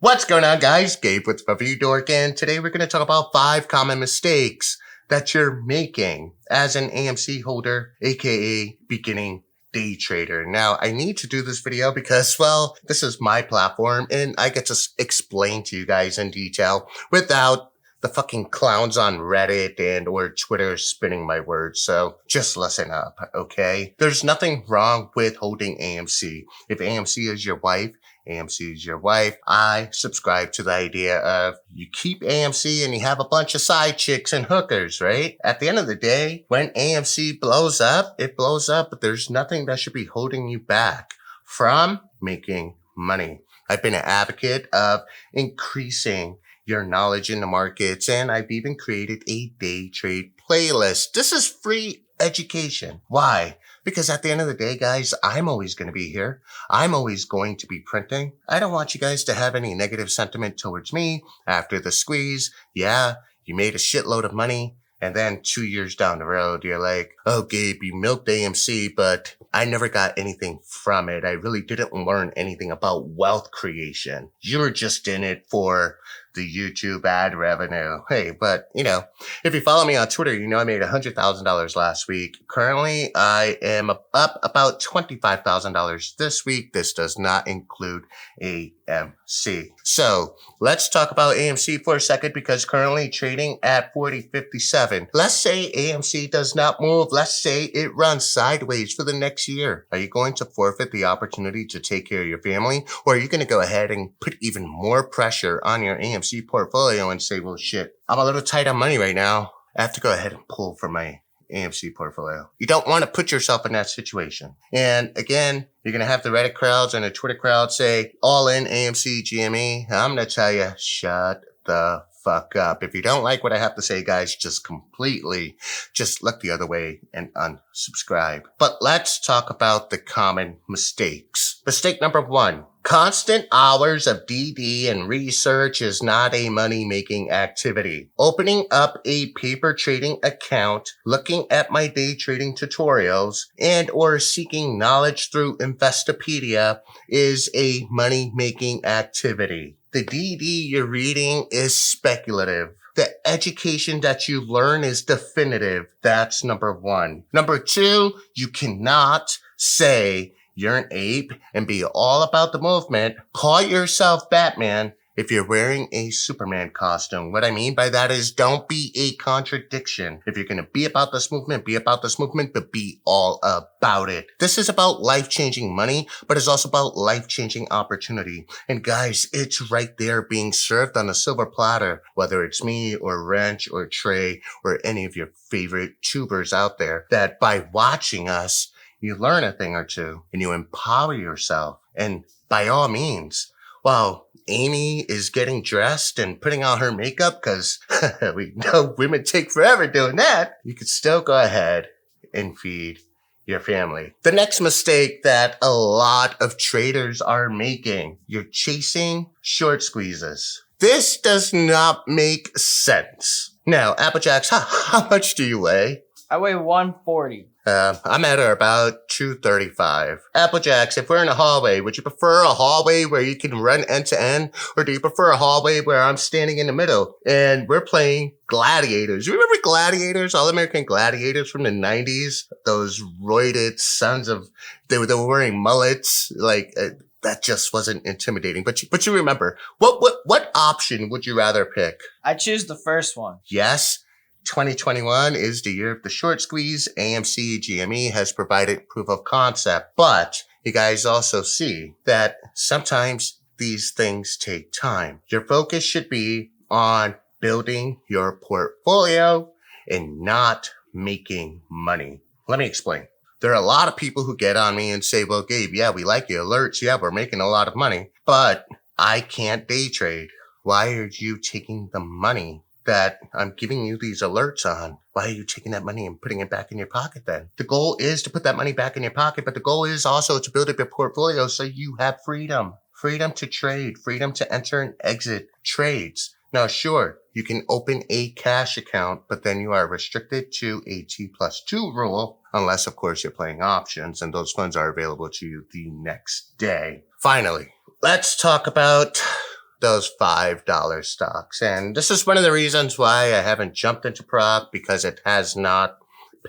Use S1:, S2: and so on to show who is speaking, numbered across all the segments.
S1: What's going on, guys? Gabe with Review Dork, and today we're going to talk about 5 common mistakes that you're making as an AMC holder, aka beginning day trader. Now, I need to do this video because, well, this is my platform and I get to explain to you guys in detail without the fucking clowns on Reddit and or Twitter spinning my words. So just listen up, okay? There's nothing wrong with holding AMC. If AMC is your wife, AMC is your wife. I subscribe to the idea of you keep AMC and you have a bunch of side chicks and hookers, right? At the end of the day, when AMC blows up, it blows up, but there's nothing that should be holding you back from making money. I've been an advocate of increasing your knowledge in the markets, and I've even created a day trade playlist. This is free education. Why? Because at the end of the day, guys, I'm always going to be here. I'm always going to be printing. I don't want you guys to have any negative sentiment towards me after the squeeze. Yeah, you made a shitload of money. And then 2 years down the road, you're like, oh, Gabe, you milked AMC, but I never got anything from it. I really didn't learn anything about wealth creation. You were just in it for the YouTube ad revenue. Hey, but if you follow me on Twitter, you know I made $100,000 last week. Currently, I am up about $25,000 this week. This does not include AMC. So let's talk about AMC for a second, because currently trading at 40.57. Let's say AMC does not move. Let's say it runs sideways for the next year. Are you going to forfeit the opportunity to take care of your family? Or are you going to go ahead and put even more pressure on your AMC portfolio and say, well, shit, I'm a little tight on money right now. I have to go ahead and pull from my AMC portfolio. You don't want to put yourself in that situation. And again, you're going to have the Reddit crowds and the Twitter crowd say, all in AMC GME. I'm going to tell you, shut the fuck up. If you don't like what I have to say, guys, just look the other way and unsubscribe. But let's talk about the common mistakes. Mistake number 1. Constant hours of DD and research is not a money-making activity. Opening up a paper trading account, looking at my day trading tutorials, and or seeking knowledge through Investopedia is a money-making activity. The DD you're reading is speculative. The education that you learn is definitive. That's number 1. Number 2, you cannot say you're an ape and be all about the movement. Call yourself Batman if you're wearing a Superman costume. What I mean by that is don't be a contradiction. If you're going to be about this movement, but be all about it. This is about life-changing money, but it's also about life-changing opportunity. And guys, it's right there being served on a silver platter, whether it's me or Wrench or Trey or any of your favorite tubers out there, that by watching us, you learn a thing or two and you empower yourself. And by all means, while Amy is getting dressed and putting on her makeup, because we know women take forever doing that, you could still go ahead and feed your family. The next mistake that a lot of traders are making, you're chasing short squeezes. This does not make sense. Now, Applejacks, how much do you weigh?
S2: I weigh 140.
S1: I'm at about 235. Applejacks, if we're in a hallway, would you prefer a hallway where you can run end to end? Or do you prefer a hallway where I'm standing in the middle and we're playing Gladiators? You remember Gladiators? All-American Gladiators from the 90s? Those roided sons of, they were wearing mullets, that just wasn't intimidating. But you remember, what option would you rather pick?
S2: I choose the first one.
S1: Yes. 2021 is the year of the short squeeze. AMC GME has provided proof of concept, but you guys also see that sometimes these things take time. Your focus should be on building your portfolio and not making money. Let me explain. There are a lot of people who get on me and say, well, Gabe, yeah, we like your alerts. Yeah, we're making a lot of money, but I can't day trade. Why are you taking the money that I'm giving you these alerts on? Why are you taking that money and putting it back in your pocket then? The goal is to put that money back in your pocket, but the goal is also to build up your portfolio so you have freedom. Freedom to trade, freedom to enter and exit trades. Now, sure, you can open a cash account, but then you are restricted to a T+2 rule, unless, of course, you're playing options, and those funds are available to you the next day. Finally, let's talk about those $5 stocks. And this is one of the reasons why I haven't jumped into Proc, because it has not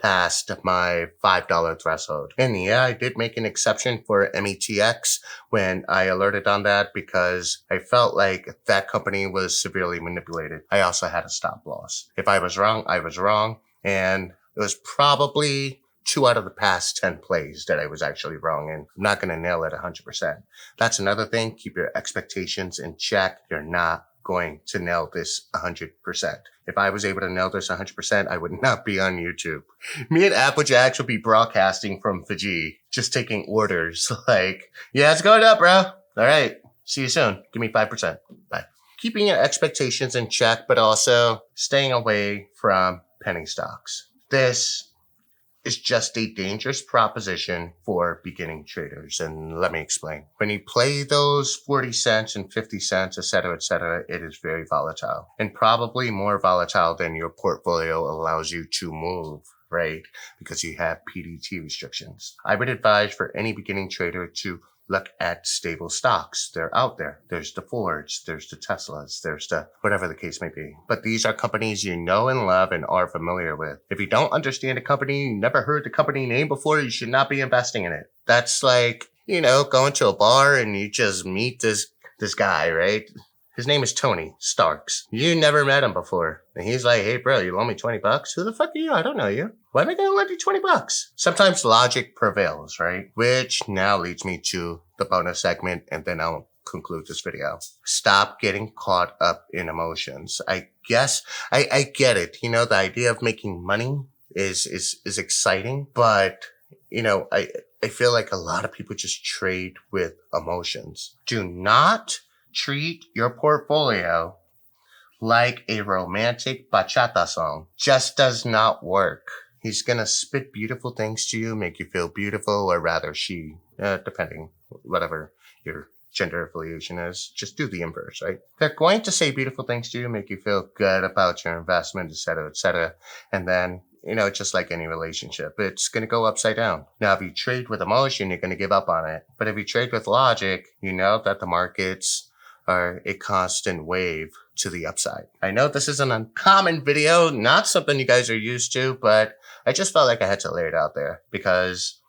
S1: passed my $5 threshold. And yeah, I did make an exception for METX when I alerted on that, because I felt like that company was severely manipulated. I also had a stop loss. If I was wrong, I was wrong. And it was probably 2 out of the past 10 plays that I was actually wrong in. I'm not going to nail it 100%. That's another thing. Keep your expectations in check. You're not going to nail this 100%. If I was able to nail this 100%, I would not be on YouTube. Me and Applejacks would be broadcasting from Fiji, just taking orders like, yeah, it's going up, bro. All right. See you soon. Give me 5%. Bye. Keeping your expectations in check, but also staying away from penny stocks. This is just a dangerous proposition for beginning traders. And let me explain. When you play those 40 cents and 50 cents, etc., it is very volatile, and probably more volatile than your portfolio allows you to move, right? Because you have PDT restrictions. I would advise for any beginning trader to look at stable stocks. They're out there. There's the Fords, there's the Teslas, there's the whatever the case may be. But these are companies you know and love and are familiar with. If you don't understand a company, you never heard the company name before, you should not be investing in it. That's like, going to a bar and you just meet this guy, right? His name is Tony Starks. You never met him before. And he's like, hey, bro, you loan me $20? Who the fuck are you? I don't know you. Why am I going to lend you $20? Sometimes logic prevails, right? Which now leads me to the bonus segment, and then I'll conclude this video. Stop getting caught up in emotions. I guess I get it. The idea of making money is exciting, but I feel like a lot of people just trade with emotions. Do not treat your portfolio like a romantic bachata song. Just does not work. He's gonna spit beautiful things to you, make you feel beautiful, or rather she, depending, whatever your gender affiliation is. Just do the inverse, right? They're going to say beautiful things to you, make you feel good about your investment, etc. And then, just like any relationship, it's going to go upside down. Now, if you trade with emotion, you're going to give up on it. But if you trade with logic, you know that the markets are a constant wave to the upside. I know this is an uncommon video, not something you guys are used to, but I just felt like I had to lay it out there because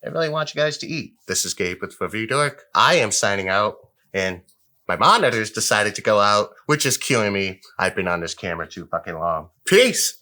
S1: I really want you guys to eat. This is Gabe with Review Dork. I am signing out, and my monitors decided to go out, which is killing me. I've been on this camera too fucking long. Peace!